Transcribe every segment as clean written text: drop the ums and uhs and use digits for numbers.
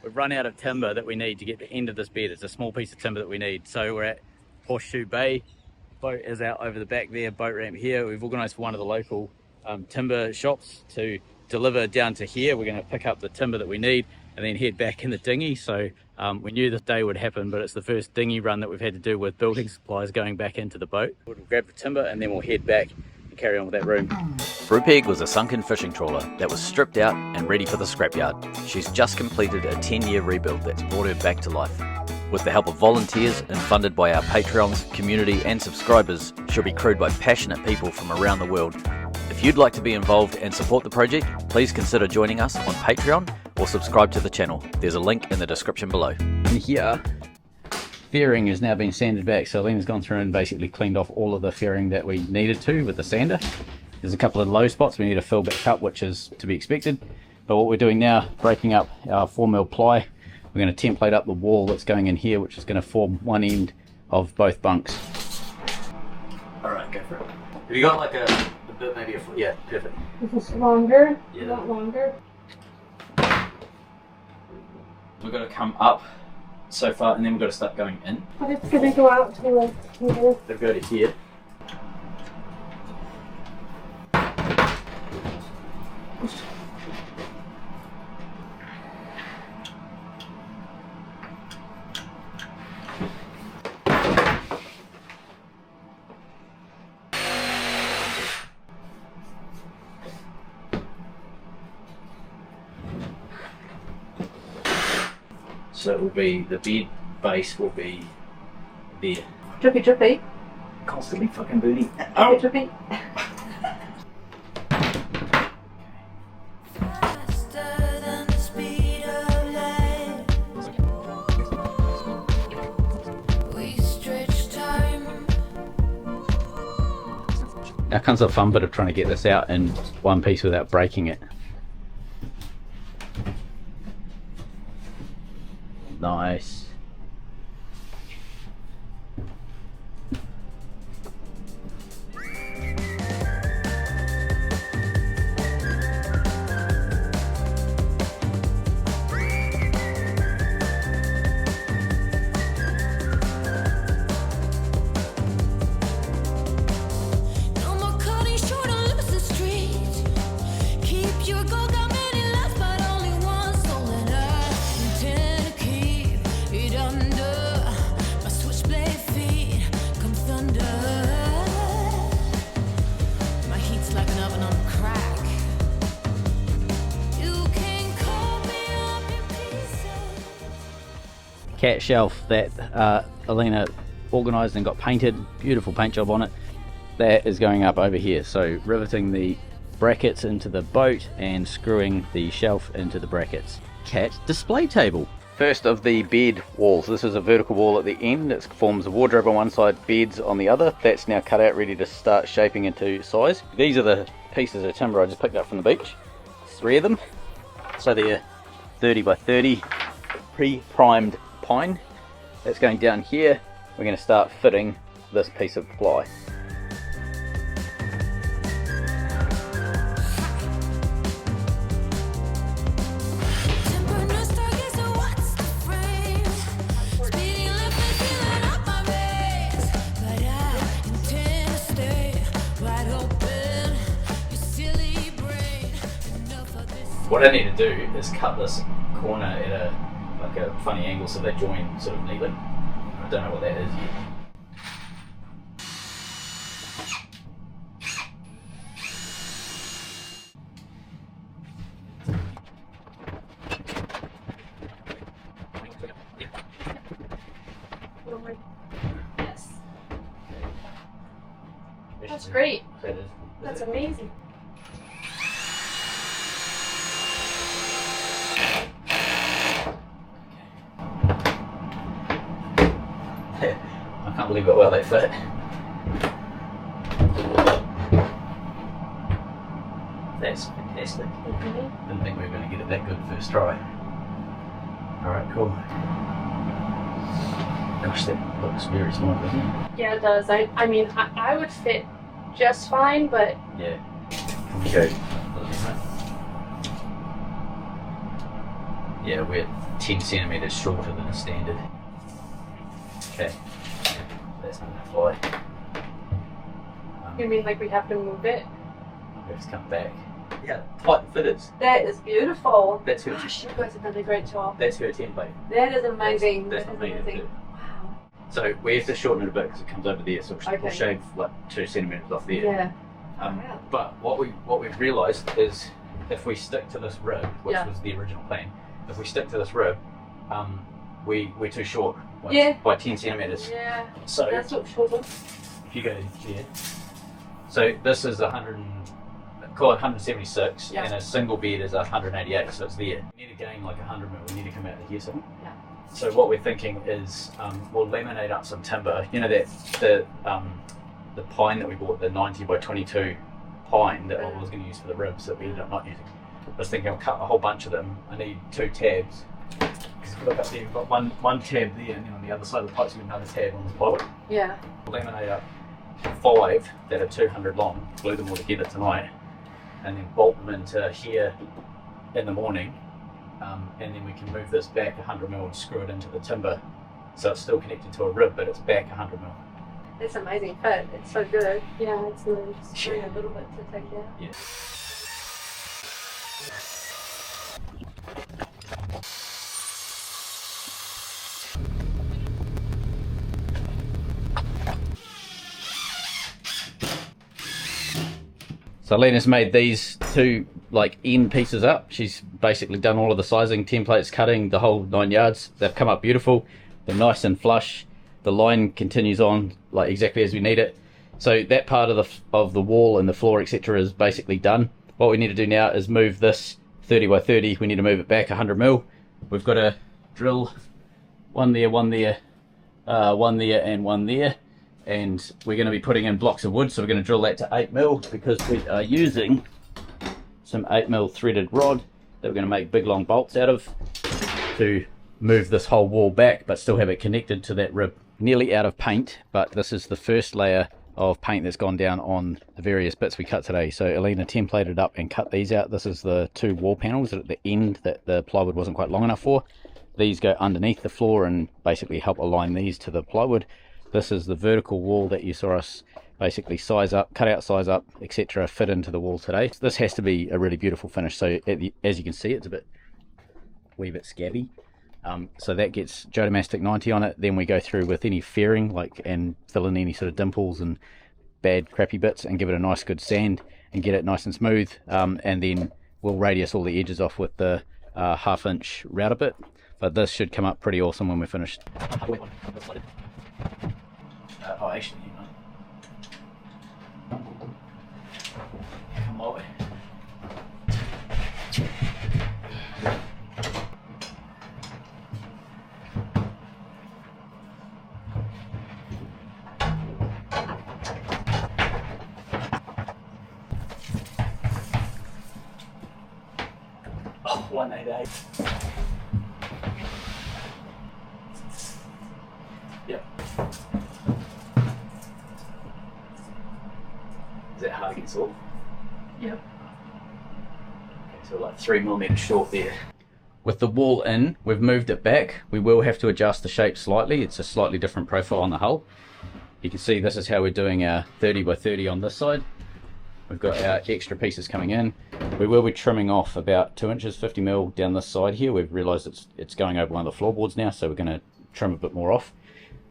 we've run out of timber that we need to get the end of this bed. It's a small piece of timber that we need. So we're at Horseshoe Bay. Boat is out over the back there, boat ramp here. We've organised for one of the local timber shops to deliver down to here. We're going to pick up the timber that we need and then head back in the dinghy. So we knew this day would happen, but it's the first dinghy run that we've had to do with building supplies going back into the boat. We'll grab the timber and then we'll head back and carry on with that room. Brupeg was a sunken fishing trawler that was stripped out and ready for the scrapyard. She's just completed a 10-year rebuild that's brought her back to life. With the help of volunteers and funded by our Patreons, community and subscribers, she'll be crewed by passionate people from around the world. If you'd like to be involved and support the project, please consider joining us on Patreon or subscribe to the channel. There's a link in the description below. In here, fairing has now been sanded back, so Lena's gone through and basically cleaned off all of the fairing that we needed to with the sander. There's a couple of low spots we need to fill back up, which is to be expected. But what we're doing now, breaking up our 4mm ply, we're going to template up the wall that's going in here, which is going to form one end of both bunks. Alright, go for it. Have you got like a bit, maybe a foot? Yeah, perfect. Is this longer? Yeah. A lot longer? We've got to come up so far and then we've got to start going in. But it's going to go out to like here. They've got it here. So it will be, the bed base will be there. Drippy, drippy. Constantly fucking booty. Drippy, drippy. Now comes the fun bit of trying to get this out in one piece without breaking it. Nice. Cat shelf that Alina organised and got painted, beautiful paint job on it, that is going up over here. So riveting the brackets into the boat and screwing the shelf into the brackets. Cat display table. First of the bed walls. This is a vertical wall at the end. It forms a wardrobe on one side, beds on the other. That's now cut out, ready to start shaping into size. These are the pieces of timber I just picked up from the beach. 3 of them. So they're 30 by 30 pre-primed pine. That's going down here. We're going to start fitting this piece of ply. What I need to do is cut this corner at a funny angle so they join sort of neatly. I don't know what that is yet. Yes. That's great. That's amazing. I can't believe how well they fit. That's fantastic. Didn't think we were going to get it that good first try. Alright, cool. Gosh, that looks very small, doesn't it? Yeah, it does. I mean, I would fit just fine, but... Yeah. Okay. Yeah, weird. 10 centimetres shorter than a standard. Okay, that's not going to fly. You mean like we have to move it? Let's come back. Yeah, tight fitters. That is beautiful. That's her. Gosh, you guys have done a great job. That's her template. That is amazing. That's that not is me. amazing. Wow. So we have to shorten it a bit because it comes over there. So we'll Okay. shave like 2 centimetres off there. Yeah. Wow. But what we've realised is if we stick to this rib, which was the original plan, if we stick to this rib, we're too short by 10 centimetres. Yeah. So That's not short. if you go there, so this is 176, Yeah. and a single bed is 188, so it's there. We need to gain like 100 mil. We need to come out to here something. Yeah. So what we're thinking is we'll laminate up some timber. You know that the pine that we bought, the 90 by 22 pine that I was going to use for the ribs that we ended up not using. I was thinking I'll cut a whole bunch of them. I need 2 tabs. Because if you look up there, you've got one tab there, and then on the other side of the pipe, you've got another tab on this plywood. Yeah. We'll laminate up 5 that are 200 long, glue them all together tonight, and then bolt them into here in the morning, and then we can move this back 100 mil and screw it into the timber, so it's still connected to a rib, but it's back 100 mil. It's amazing fit. It's so good. Yeah, it's nice. Just a little bit to take out. Yeah. So Lena's made these 2 like end pieces up. She's basically done all of the sizing, templates, cutting, the whole 9 yards. They've come up beautiful. They're nice and flush. The line continues on like exactly as we need it. So that part of the wall and the floor, etc., is basically done. What we need to do now is move this 30 by 30. We need to move it back 100 mil. We've got to drill one there, one there, one there, and one there. And we're going to be putting in blocks of wood, so we're going to drill that to 8 mil because we are using some 8 mil threaded rod that we're going to make big long bolts out of to move this whole wall back but still have it connected to that rib. Nearly out of paint, but this is the first layer of paint that's gone down on the various bits we cut today. So Alina templated up and cut these out. This is the 2 wall panels at the end that the plywood wasn't quite long enough for. These go underneath the floor and basically help align these to the plywood. This is the vertical wall that you saw us basically size up, cut out, size up, etc., fit into the wall today. This has to be a really beautiful finish. So as you can see, it's a wee bit scabby. So that gets Jodomastic 90 on it. Then we go through with any fairing, and fill in any sort of dimples and bad crappy bits and give it a nice good sand and get it nice and smooth. And then we'll radius all the edges off with the 1/2 inch router bit. But this should come up pretty awesome when we're finished. Actually, come my way. Oh, 188. Yep. Is that hard to get off? Yep. Okay, so like 3 millimeters short there. With the wall in, we've moved it back. We will have to adjust the shape slightly. It's a slightly different profile on the hull. You can see this is how we're doing our 30 by 30 on this side. We've got our extra pieces coming in. We will be trimming off about 2 inches, 50 mil down this side here. We've realised it's going over one of the floorboards now, so we're going to trim a bit more off.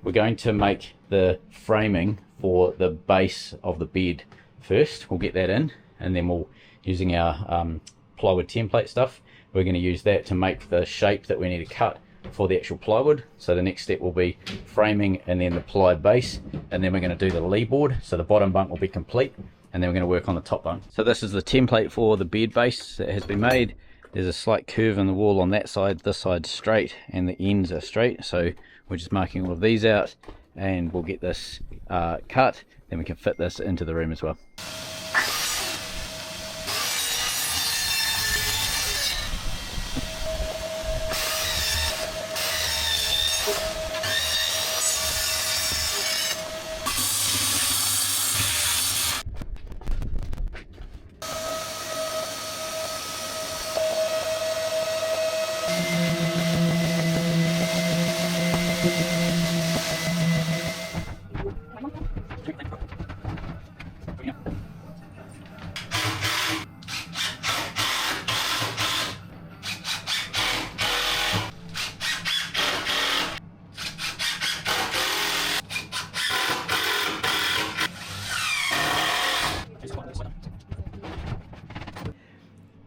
We're going to make the framing for the base of the bed first. We'll get that in, and then we'll, using our plywood template stuff, we're going to use that to make the shape that we need to cut for the actual plywood. So the next step will be framing and then the ply base, and then we're going to do the leeboard. So the bottom bunk will be complete, and then we're going to work on the top bunk. So this is the template for the bed base that has been made. There's a slight curve in the wall on that side, this side's straight, and the ends are straight. So we're just marking all of these out, and we'll get this cut, then we can fit this into the room as well.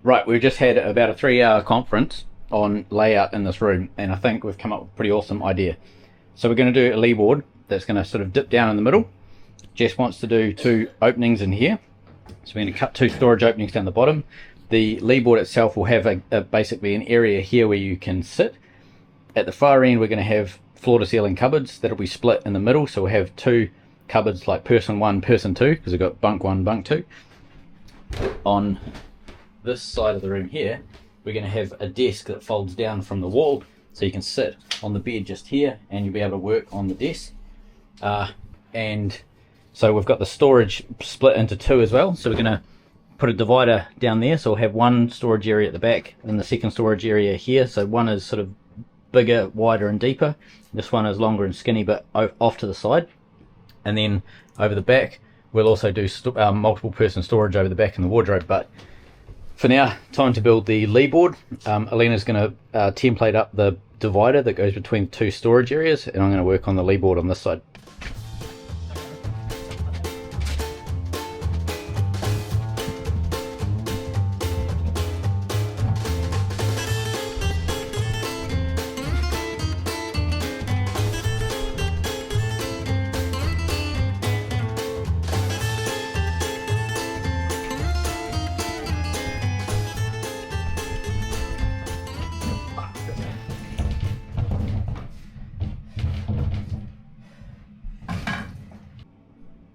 Right, we've just had about a 3-hour conference on layout in this room, and I think we've come up with a pretty awesome idea. So we're going to do a leeboard that's going to sort of dip down in the middle. Jess wants to do 2 openings in here, so we're going to cut 2 storage openings down the bottom. The leeboard itself will have basically an area here where you can sit. At the far end we're going to have floor to ceiling cupboards that'll be split in the middle, so we'll have 2 cupboards like person 1, person 2, because we've got bunk 1, bunk 2. On this side of the room here, we're going to have a desk that folds down from the wall, so you can sit on the bed just here and you'll be able to work on the desk. And so we've got the storage split into 2 as well, so we're going to put a divider down there, so we'll have 1 storage area at the back and the second storage area here. So one is sort of bigger, wider and deeper, this one is longer and skinny but off to the side. And then over the back we'll also do multiple person storage over the back in the wardrobe. But for now, time to build the leeboard. Alina's going to template up the divider that goes between 2 storage areas, and I'm going to work on the leeboard on this side.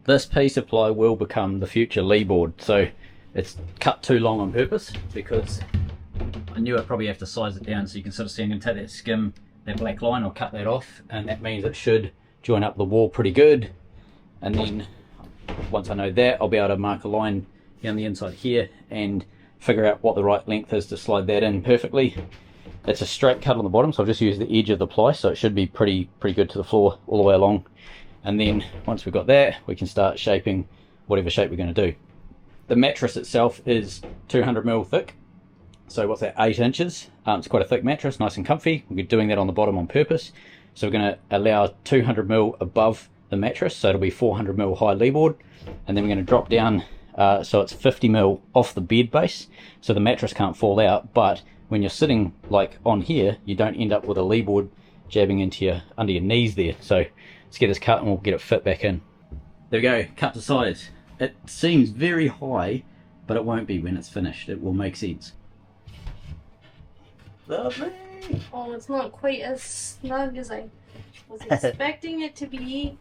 This piece of ply will become the future leeboard, so it's cut too long on purpose because I knew I'd probably have to size it down. So you can sort of see I'm going to take that skim, that black line, I'll cut that off, and that means it should join up the wall pretty good. And then once I know that, I'll be able to mark a line down the inside here and figure out what the right length is to slide that in perfectly. It's a straight cut on the bottom, so I'll just use the edge of the ply, so it should be pretty good to the floor all the way along. And then once we've got that, we can start shaping whatever shape we're going to do. The mattress itself is 200mm thick, so what's that, 8 inches. It's quite a thick mattress, nice and comfy. We're doing that on the bottom on purpose, so we're going to allow 200mm above the mattress, so it'll be 400mm high leeboard. And then we're going to drop down so it's 50mm off the bed base, so the mattress can't fall out, but when you're sitting like on here, you don't end up with a leeboard jabbing into under your knees there. So let's get this cut and we'll get it fit back in. There we go, cut to size. It seems very high, but it won't be when it's finished. It will make sense. Lovely. Oh, it's not quite as snug as I was expecting it to be.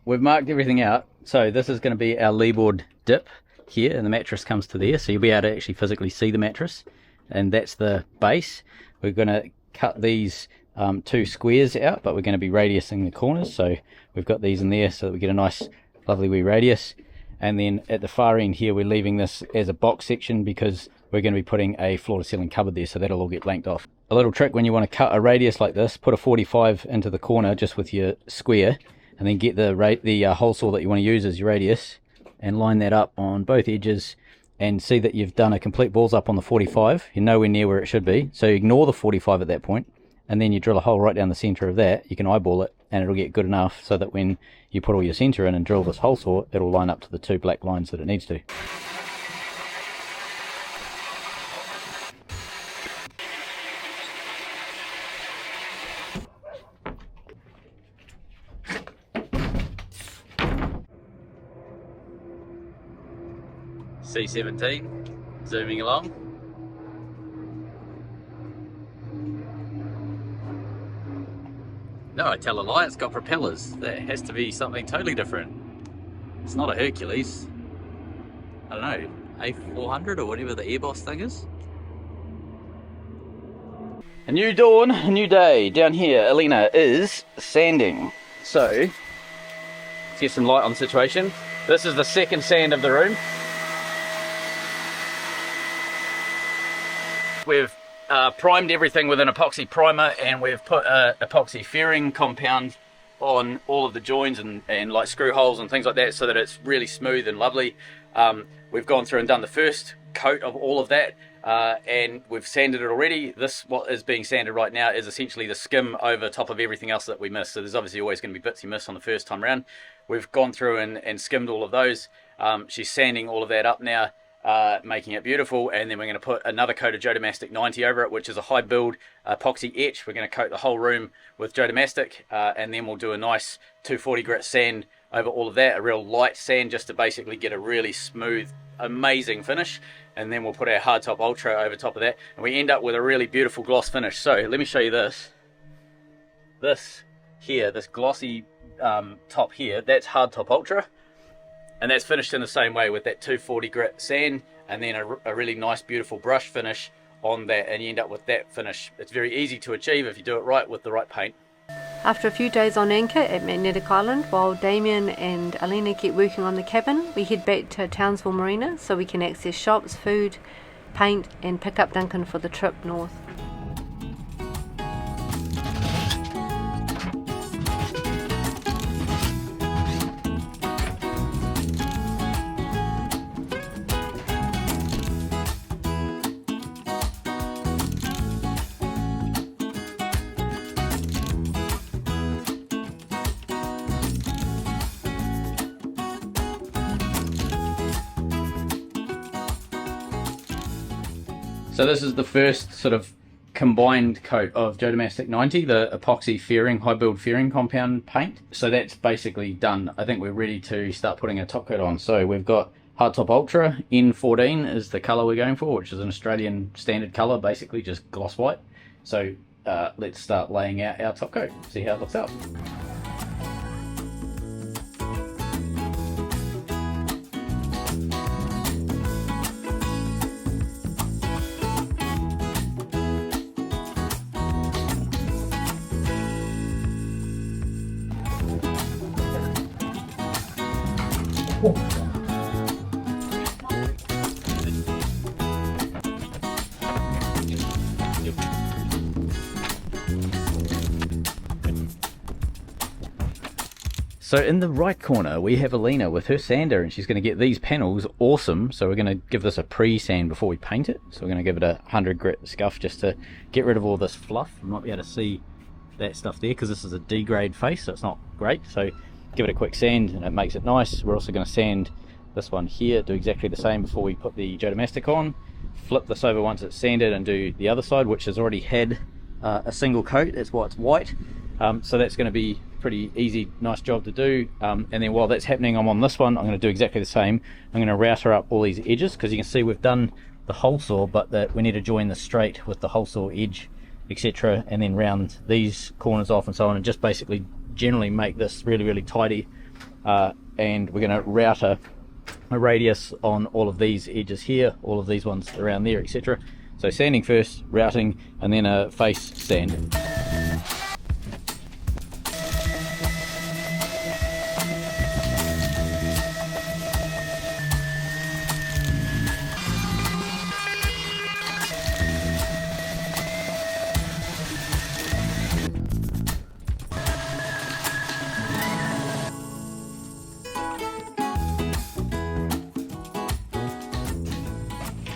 We've marked everything out. So this is going to be our leeboard dip here, and the mattress comes to there, so you'll be able to actually physically see the mattress, and that's the base. We're going to cut these 2 squares out, but we're going to be radiusing the corners, so we've got these in there so that we get a nice lovely wee radius. And then at the far end here we're leaving this as a box section because we're going to be putting a floor to ceiling cupboard there, so that'll all get blanked off. A little trick when you want to cut a radius like this, put a 45 into the corner just with your square, and then get the hole saw that you want to use as your radius and line that up on both edges, and see that you've done a complete balls up on the 45. You're nowhere near where it should be, so ignore the 45 at that point, and then you drill a hole right down the center of that. You can eyeball it and it'll get good enough so that when you put all your center in and drill this hole saw, it'll line up to the 2 black lines that it needs to. C17, zooming along. No, I tell a lie, it's got propellers. That has to be something totally different. It's not a Hercules. I don't know, A400 or whatever the Airboss thing is. A new dawn, a new day. Down here, Alina is sanding. So, let's get some light on the situation. This is the second sand of the room. We've primed everything with an epoxy primer, and we've put epoxy fairing compound on all of the joins and like screw holes and things like that, so that it's really smooth and lovely. We've gone through and done the first coat of all of that, and we've sanded it already. What is being sanded right now is essentially the skim over top of everything else that we missed. So there's obviously always going to be bits you miss on the first time around. We've gone through and skimmed all of those. She's sanding all of that up now, making it beautiful, and then we're going to put another coat of Jodomastic 90 over it, which is a high build epoxy etch. We're going to coat the whole room with Jodomastic, and then we'll do a nice 240 grit sand over all of that, a real light sand, just to basically get a really smooth, amazing finish. And then we'll put our hardtop ultra over top of that, and we end up with a really beautiful gloss finish. So let me show you this here, this glossy top here, that's hardtop ultra, and that's finished in the same way with that 240 grit sand, and then a really nice beautiful brush finish on that, and you end up with that finish. It's very easy to achieve if you do it right with the right paint. After a few days on anchor at Magnetic Island, while Damien and Alina keep working on the cabin, we head back to Townsville Marina so we can access shops, food, paint, and pick up Duncan for the trip north. So this is the first sort of combined coat of Jodomastic 90, the epoxy fairing, high build fairing compound paint. So that's basically done. I think we're ready to start putting a top coat on. So we've got hardtop ultra, N14 is the colour we're going for, which is an Australian standard colour, basically just gloss white. So let's start laying out our top coat, see how it looks out. So in the right corner we have Alina with her sander, and she's going to get these panels awesome. So we're going to give this a pre-sand before we paint it. So we're going to give it a 100 grit scuff just to get rid of all this fluff. You might be able to see that stuff there because this is a D grade face, so it's not great. So give it a quick sand and it makes it nice. We're also going to sand this one here, do exactly the same before we put the Jodomastic on. Flip this over once it's sanded and do the other side, which has already had a single coat. That's why it's white. So that's going to be pretty easy, nice job to do. And then while that's happening, I'm on this one. I'm going to do exactly the same. I'm going to router up all these edges because you can see we've done the hole saw, but that we need to join the straight with the hole saw edge, etc., and then round these corners off and so on, and just basically generally make this really, really tidy. And we're going to router a radius on all of these edges here, all of these ones around there, etc. So sanding first, routing, and then a face sand.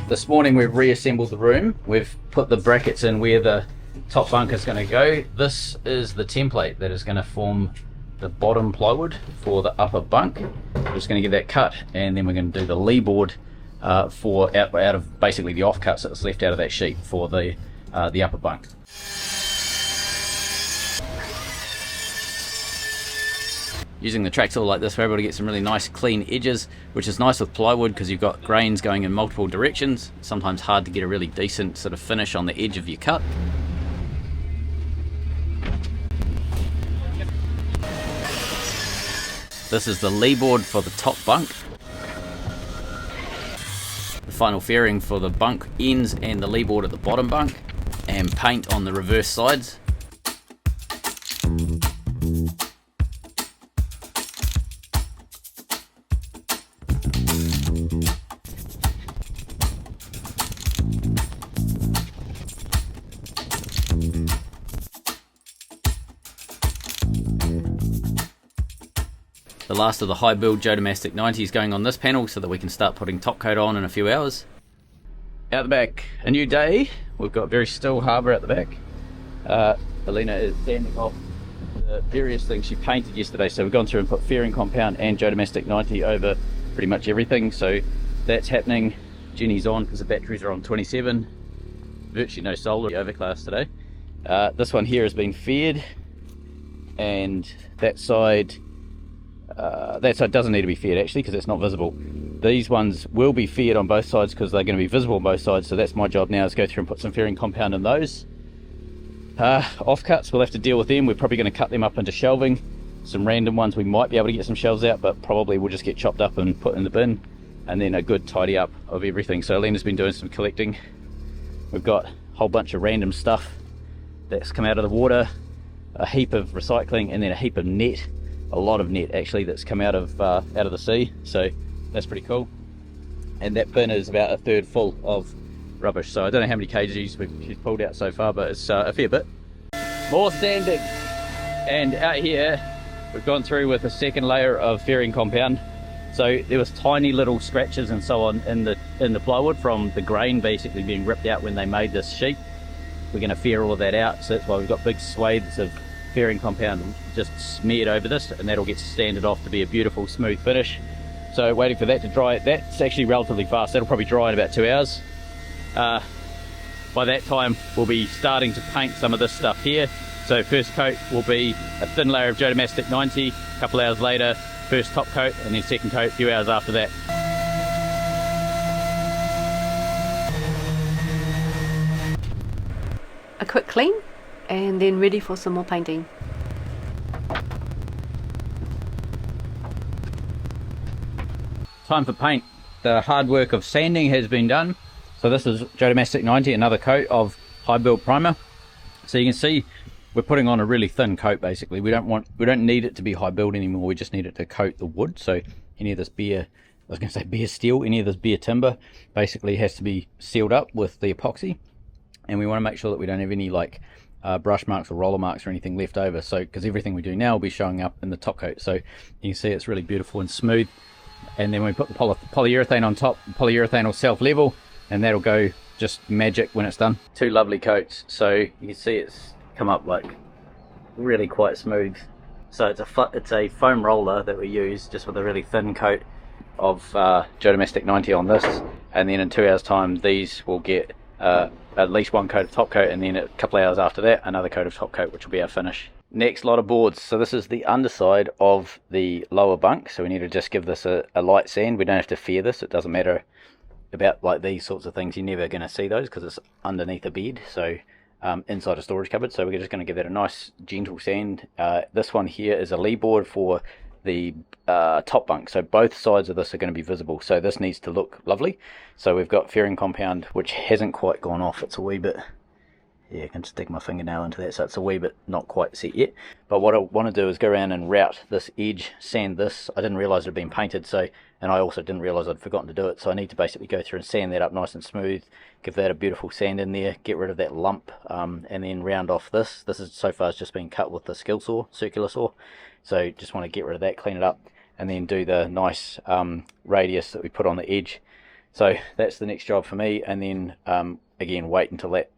This morning we've reassembled the room. We've put the brackets in where the top bunk is going to go. This is the template that is going to form the bottom plywood for the upper bunk. We're just going to get that cut, and then we're going to do the leeboard for out of basically the offcuts that's left out of that sheet for the upper bunk. Using the track tool like this, we're able to get some really nice clean edges, which is nice with plywood because you've got grains going in multiple directions. It's sometimes hard to get a really decent sort of finish on the edge of your cut. This is the leeboard for the top bunk. The final fairing for the bunk ends and the leeboard at the bottom bunk, and paint on the reverse sides. The last of the high build Joe Domestic 90 is going on this panel so that we can start putting top coat on in a few hours. Out the back, a new day. We've got very still harbour at the back. Alina is sanding off the various things she painted yesterday. So we've gone through and put fairing compound and Joe Domestic 90 over pretty much everything. So that's happening. Jenny's on because the batteries are on 27. Virtually no solar, overcast today. This one here has been faired, and that side doesn't need to be faired actually because it's not visible. These ones will be faired on both sides because they're going to be visible on both sides, so that's my job now, is go through and put some fairing compound in those. Offcuts, we'll have to deal with them. We're probably going to cut them up into shelving. Some random ones we might be able to get some shelves out, but probably we'll just get chopped up and put in the bin, and then a good tidy up of everything. So Alina's been doing some collecting. We've got a whole bunch of random stuff that's come out of the water, a heap of recycling, and then a heap of net, a lot of net actually, that's come out of the sea. So that's pretty cool. And that bin is about a third full of rubbish. So I don't know how many kgs she's pulled out so far, but it's a fair bit. More sanding, and out here we've gone through with a second layer of fairing compound. So there was tiny little scratches and so on in the plywood from the grain basically being ripped out when they made this sheet. We're going to fair all of that out, so that's why we've got big swathes of fairing compound just smeared over this, and that'll get sanded off to be a beautiful smooth finish. So waiting for that to dry. That's actually relatively fast. That'll probably dry in about 2 hours. By that time we'll be starting to paint some of this stuff here. So first coat will be a thin layer of Joe Domestic 90, a couple hours later first top coat, and then second coat a few hours after that. A quick clean and then ready for some more painting. Time for paint. The hard work of sanding has been done. So this is Joe Domestic 90, another coat of high build primer. So you can see we're putting on a really thin coat basically. We don't need it to be high build anymore, we just need it to coat the wood. So any of this bare steel, any of this bare timber basically has to be sealed up with the epoxy. And we want to make sure that we don't have any like brush marks or roller marks or anything left over. So because everything we do now will be showing up in the top coat. So you can see it's really beautiful and smooth. And then we put the polyurethane on top. The polyurethane will self-level, and that'll go just magic when it's done. Two lovely coats. So you can see it's come up like really quite smooth. So it's a foam roller that we use just with a really thin coat of Joe Domestic 90 on this, and then in 2 hours time these will get at least one coat of top coat, and then a couple of hours after that another coat of top coat, which will be our finish. Next lot of boards. So this is the underside of the lower bunk, so we need to just give this a light sand. We don't have to fear this, it doesn't matter about like these sorts of things, you're never going to see those because it's underneath a bed, so inside a storage cupboard. So we're just going to give that a nice gentle sand. This one here is a leeboard for the top bunk, so both sides of this are going to be visible, so this needs to look lovely. So we've got fairing compound which hasn't quite gone off, it's a wee bit, yeah, I can stick my fingernail into that, so it's a wee bit not quite set yet. But what I want to do is go around and route this edge, sand this. I didn't realise it had been painted, so, and I also didn't realise I'd forgotten to do it, so I need to basically go through and sand that up nice and smooth, give that a beautiful sand in there, get rid of that lump, and then round off this. This is so far has just been cut with the skill saw, circular saw, so just want to get rid of that, clean it up, and then do the nice radius that we put on the edge. So that's the next job for me, and then again wait until that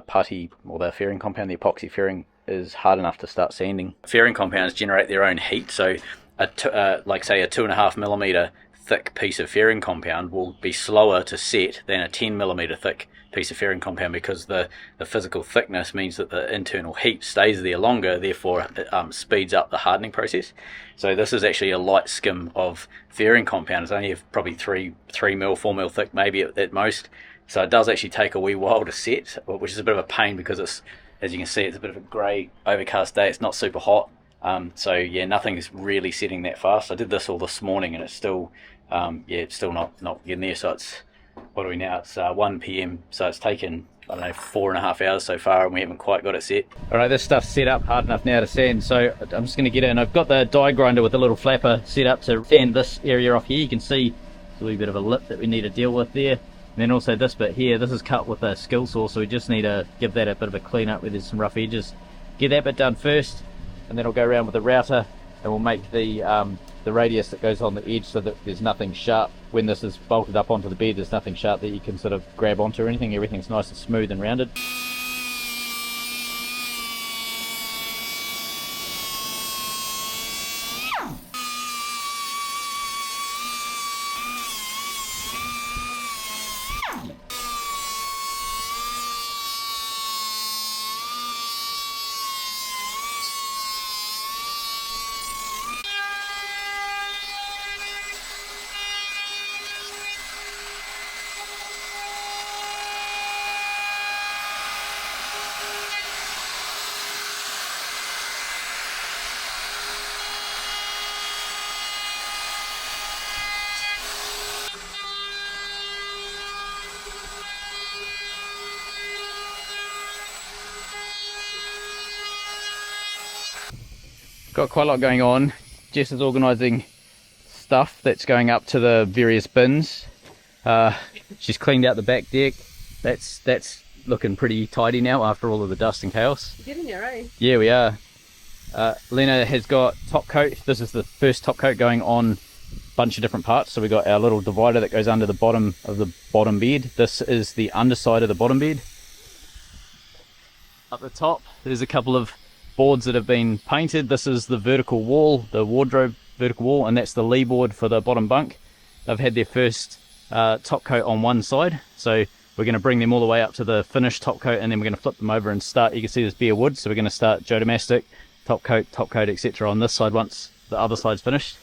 putty or the fairing compound, the epoxy fairing, is hard enough to start sanding. Fairing compounds generate their own heat, so like say a 2.5mm thick piece of fairing compound will be slower to set than a 10mm thick piece of fairing compound, because the physical thickness means that the internal heat stays there longer, therefore it speeds up the hardening process. So this is actually a light skim of fairing compound. It's only probably 3mm, 4mm thick maybe at most. So it does actually take a wee while to set, which is a bit of a pain because it's, as you can see, it's a bit of a grey overcast day. It's not super hot. So yeah, nothing's really setting that fast. I did this all this morning and it's still, it's still not getting there. So it's, what are we now? It's 1 PM. So it's taken, I don't know, 4.5 hours so far and we haven't quite got it set. All right, this stuff's set up hard enough now to sand. So I'm just going to get in. I've got the die grinder with a little flapper set up to sand this area off here. You can see there's a wee bit of a lip that we need to deal with there. And then also this bit here, this is cut with a skill saw, so we just need to give that a bit of a clean up where there's some rough edges. Get that bit done first, and then I'll go around with the router and we'll make the the radius that goes on the edge so that there's nothing sharp. When this is bolted up onto the bed, there's nothing sharp that you can sort of grab onto or anything. Everything's nice and smooth and rounded. Got quite a lot going on. Jess is organising stuff that's going up to the various bins. She's cleaned out the back deck. That's looking pretty tidy now after all of the dust and chaos. You're getting there, eh? Yeah, we are. Lena has got top coat. This is the first top coat going on a bunch of different parts. So we got our little divider that goes under the bottom of the bottom bed. This is the underside of the bottom bed. Up the top, there's a couple of boards that have been painted. This is the vertical wall, the wardrobe vertical wall, and that's the leeboard for the bottom bunk. They've had their first top coat on one side, so we're going to bring them all the way up to the finished top coat, and then we're going to flip them over and start. You can see this bare wood, so we're going to start Joe Domestic, top coat, etc. on this side once the other side's finished.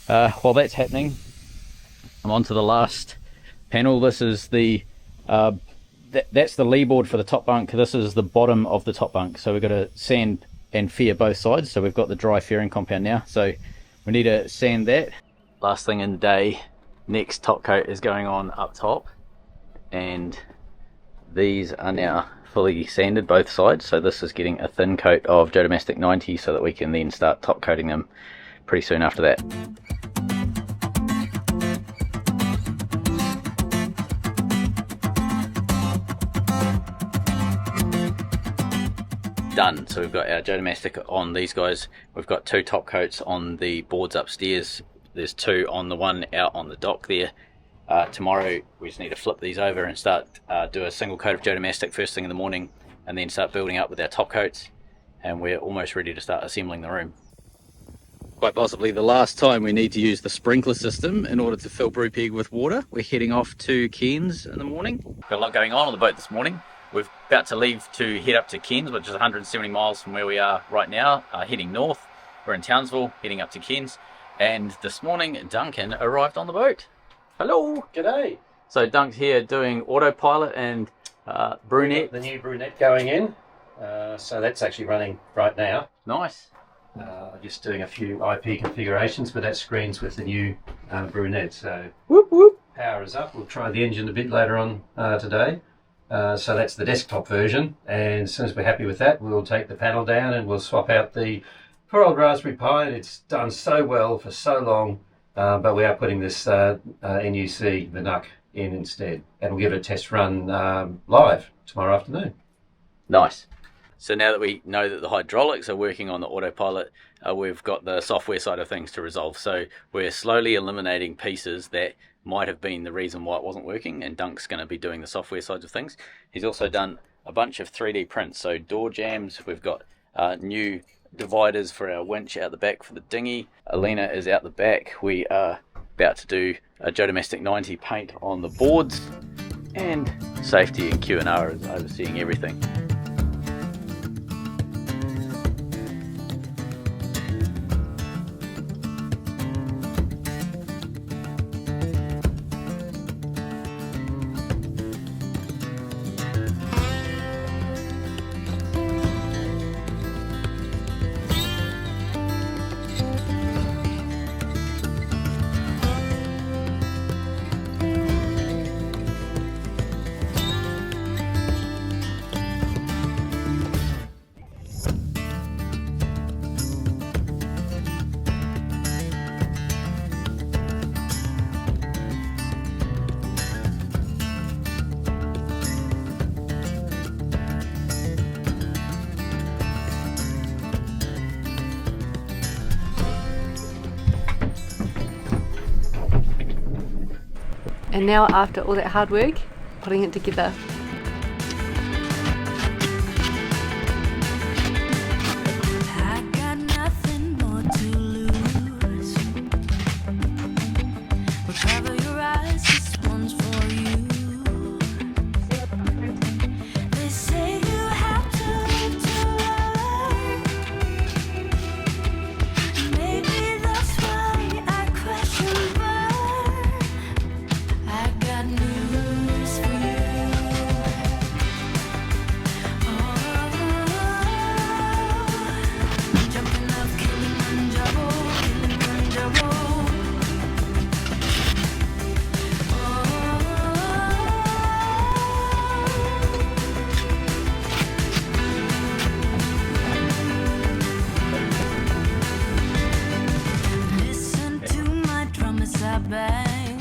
While that's happening, I'm on to the last panel. This is the that's the leeboard for the top bunk. This is the bottom of the top bunk, so we've got to sand and fear both sides. So we've got the dry fairing compound now, so we need to sand that. Last thing in the day, next top coat is going on up top, and these are now fully sanded both sides, so this is getting a thin coat of Joe Domestic 90 so that we can then start top coating them pretty soon after that. Done. So we've got our Joe Domestic on these guys. We've got 2 top coats on the boards upstairs. There's 2 on the one out on the dock there. Tomorrow we just need to flip these over and start do a single coat of Joe Domestic first thing in the morning, and then start building up with our top coats, and we're almost ready to start assembling the room. Quite possibly the last time we need to use the sprinkler system in order to fill Brupeg with water. We're heading off to Cairns in the morning. Got a lot going on the boat this morning. We're about to leave to head up to Cairns, which is 170 miles from where we are right now, heading north. We're in Townsville, heading up to Cairns, and this morning Duncan arrived on the boat. Hello! G'day! So Dunk's here doing autopilot and brunette. The new brunette going in, so that's actually running right now. Nice. Just doing a few IP configurations, but that screens with the new brunette. So Whoop whoop. power is up. We'll try the engine a bit later on today. So that's the desktop version, and as soon as we're happy with that, we'll take the panel down and we'll swap out the poor old Raspberry Pi. It's done so well for so long, but we are putting this NUC, the NUC, in instead, and we'll give it a test run live tomorrow afternoon. Nice. So now that we know that the hydraulics are working on the autopilot, we've got the software side of things to resolve. So we're slowly eliminating pieces that might have been the reason why it wasn't working, and Dunk's going to be doing the software side of things. He's also done a bunch of 3D prints, so door jambs. We've got new dividers for our winch out the back for the dinghy. Alina is out the back. We are about to do a Joe Domestic 90 paint on the boards, and safety and Q&R is overseeing everything. And now, after all that hard work, putting it together. I got nothing more to lose. Recover your eyes, this one's for you. They say you have to live to learn. Maybe that's why I crash and burn. I got news for you. Jumping up Kilimanjaro, Kilimanjaro. Listen to my drum as I bang.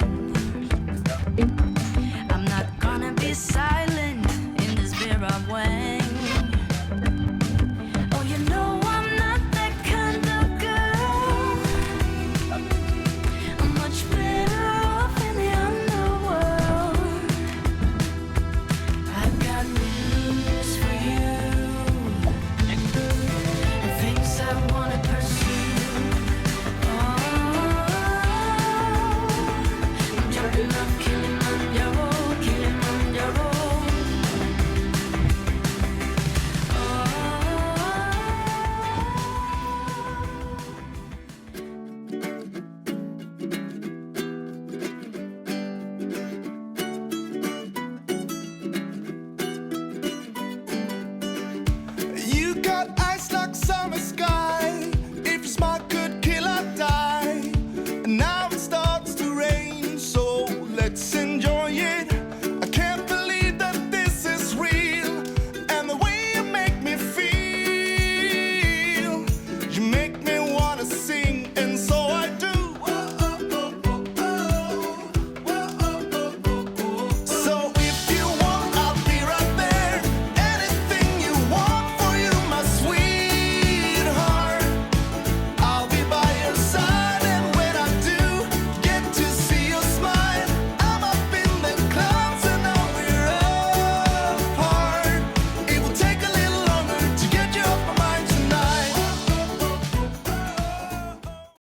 I'm not gonna be silent in this beer I wang.